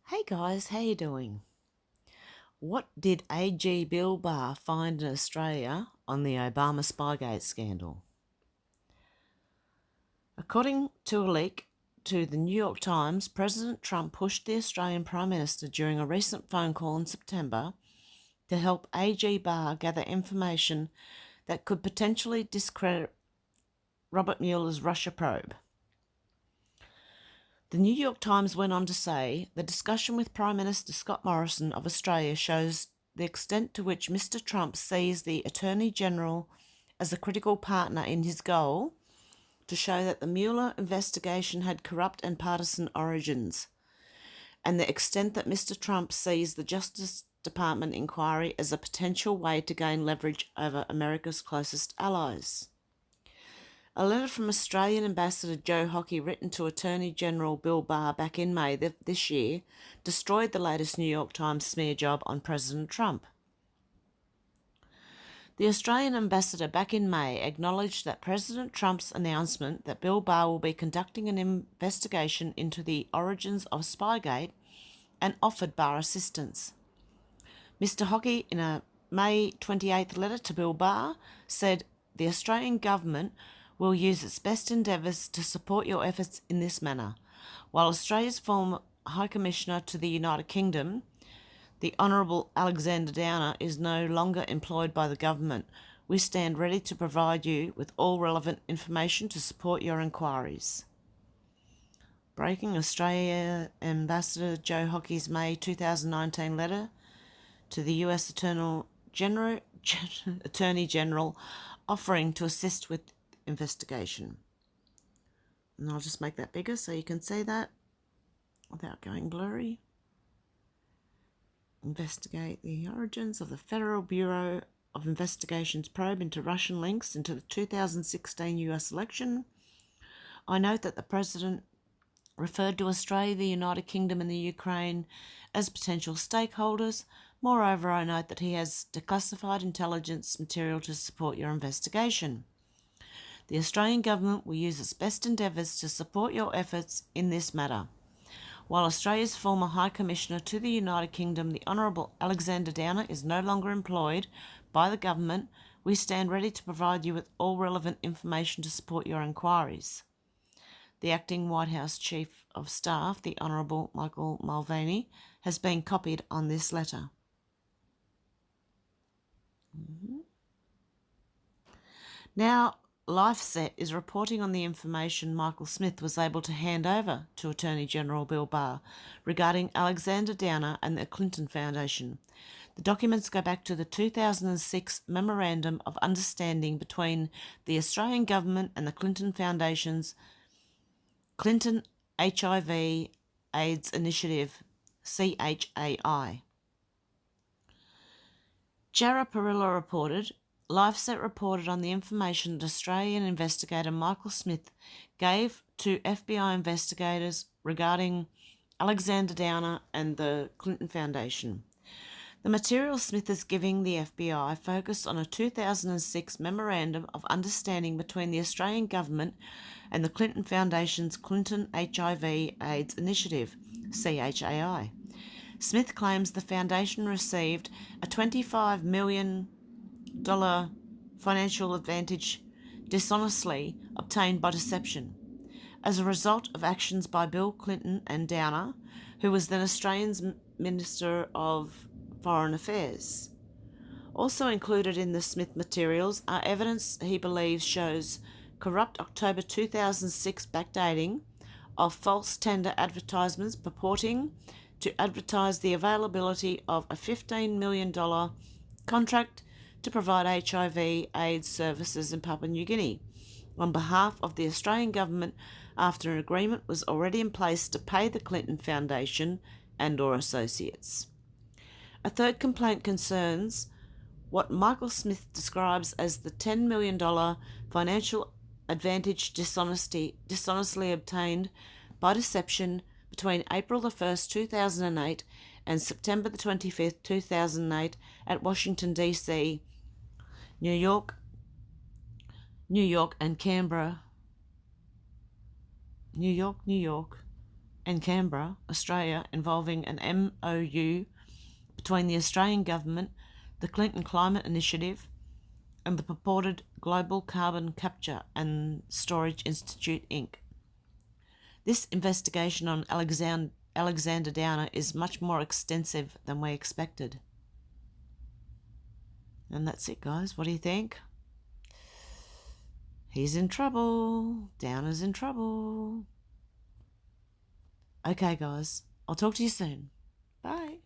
Hey guys, how you doing? What did AG Bill Barr find in Australia on the Obama spygate scandal? According to a leak to the New York Times, President Trump pushed the Australian Prime Minister during a recent phone call in September to help AG Barr gather information that could potentially discredit Robert Mueller's Russia probe. The New York Times went on to say the discussion with Prime Minister Scott Morrison of Australia shows the extent to which Mr. Trump sees the Attorney General as a critical partner in his goal to show that the Mueller investigation had corrupt and partisan origins, and the extent that Mr. Trump sees the Justice Department inquiry as a potential way to gain leverage over America's closest allies. A letter from Australian Ambassador Joe Hockey, written to Attorney General Bill Barr back in May this year, destroyed the latest New York Times smear job on President Trump. The Australian ambassador back in May acknowledged that President Trump's announcement that Bill Barr will be conducting an investigation into the origins of Spygate and offered Barr assistance. Mr. Hockey, in a May 28th letter to Bill Barr, said the Australian government will use its best endeavours to support your efforts in this manner. While Australia's former High Commissioner to the United Kingdom, the Honourable Alexander Downer, is no longer employed by the government, we stand ready to provide you with all relevant information to support your inquiries. Breaking Australia Ambassador Joe Hockey's May 2019 letter to the US Attorney General offering to assist with investigation. And I'll just make that bigger so you can see that without going blurry. Investigate the origins of the Federal Bureau of Investigation's probe into Russian links into the 2016 US election. I note that the President referred to Australia, the United Kingdom and the Ukraine as potential stakeholders. Moreover, I note that he has declassified intelligence material to support your investigation. The Australian government will use its best endeavours to support your efforts in this matter. While Australia's former High Commissioner to the United Kingdom, the Honourable Alexander Downer, is no longer employed by the government, we stand ready to provide you with all relevant information to support your inquiries. The acting White House Chief of Staff, the Honourable Michael Mulvaney, has been copied on this letter. Now, LifeSet is reporting on the information Michael Smith was able to hand over to Attorney General Bill Barr regarding Alexander Downer and the Clinton Foundation. The documents go back to the 2006 Memorandum of Understanding between the Australian Government and the Clinton Foundation's Clinton HIV AIDS Initiative, CHAI. Jarrah Parilla reported, LifeSet reported on the information that Australian investigator Michael Smith gave to FBI investigators regarding Alexander Downer and the Clinton Foundation. The material Smith is giving the FBI focused on a 2006 Memorandum of Understanding between the Australian Government and the Clinton Foundation's Clinton HIV/AIDS Initiative, CHAI. Smith claims the foundation received a $25 million financial advantage dishonestly obtained by deception as a result of actions by Bill Clinton and Downer, who was then Australia's Minister of Foreign Affairs. Also included in the Smith materials are evidence he believes shows corrupt October 2006 backdating of false tender advertisements purporting to advertise the availability of a $15 million contract to provide HIV/AIDS services in Papua New Guinea on behalf of the Australian government after an agreement was already in place to pay the Clinton Foundation and/or associates. A third complaint concerns what Michael Smith describes as the $10 million financial advantage dishonestly obtained by deception between April 1st, 2008 and September 25th, 2008 at Washington, D.C., New York and Canberra, New York, and Canberra, Australia, involving an MOU between the Australian government, the Clinton Climate Initiative, and the purported Global Carbon Capture and Storage Institute, Inc. This investigation on Alexander Downer is much more extensive than we expected. And that's it, guys. What do you think? He's in trouble. Downer's in trouble. Okay, guys. I'll talk to you soon. Bye.